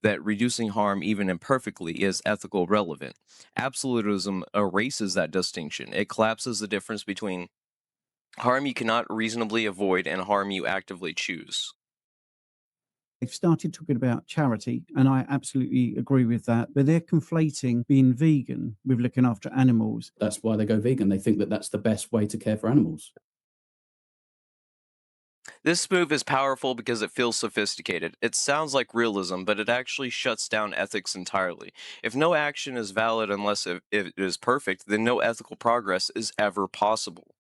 that reducing harm, even imperfectly, is ethical relevant. Absolutism erases that distinction. It collapses the difference between harm you cannot reasonably avoid and harm you actively choose. They've started talking about charity, and I absolutely agree with that. But they're conflating being vegan with looking after animals. That's why they go vegan. They think that that's the best way to care for animals. This move is powerful because it feels sophisticated. It sounds like realism, but it actually shuts down ethics entirely. If no action is valid unless it is perfect, then no ethical progress is ever possible.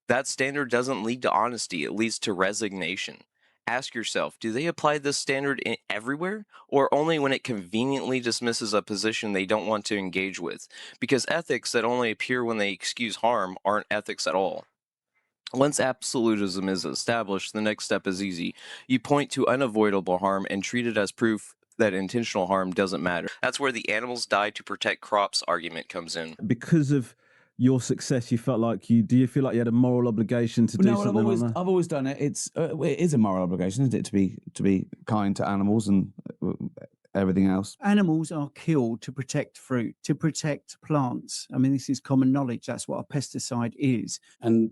That standard doesn't lead to honesty, it leads to resignation. Ask yourself, do they apply this standard everywhere, or only when it conveniently dismisses a position they don't want to engage with? Because ethics that only appear when they excuse harm aren't ethics at all. Once absolutism is established, the next step is easy. You point to unavoidable harm and treat it as proof that intentional harm doesn't matter. That's where the animals die to protect crops argument comes in. Because of your success, you felt like do you feel like you had a moral obligation to do No, well, something like that? I've always done it. It is a moral obligation, isn't it, to be kind to animals and everything else. Animals are killed to protect fruit, to protect plants. I mean, this is common knowledge. That's what a pesticide is. And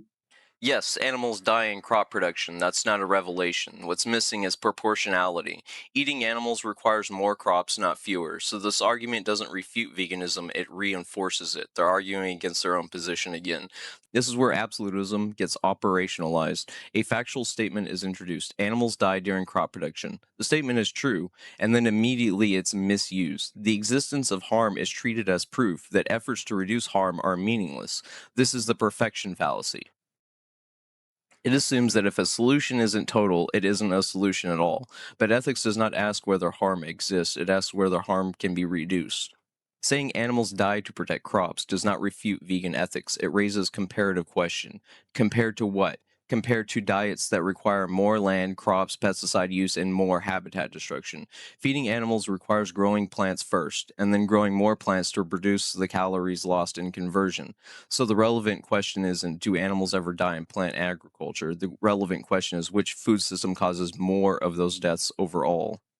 Yes, animals die in crop production. That's not a revelation. What's missing is proportionality. Eating animals requires more crops, not fewer. So this argument doesn't refute veganism, it reinforces it. They're arguing against their own position again. This is where absolutism gets operationalized. A factual statement is introduced. Animals die during crop production. The statement is true, and then immediately it's misused. The existence of harm is treated as proof that efforts to reduce harm are meaningless. This is the perfection fallacy. It assumes that if a solution isn't total, it isn't a solution at all. But ethics does not ask whether harm exists, it asks whether harm can be reduced. Saying animals die to protect crops does not refute vegan ethics. It raises comparative question. Compared to what? Compared to diets that require more land, crops, pesticide use, and more habitat destruction. Feeding animals requires growing plants first, and then growing more plants to reduce the calories lost in conversion. So the relevant question isn't, do animals ever die in plant agriculture? The relevant question is, which food system causes more of those deaths overall?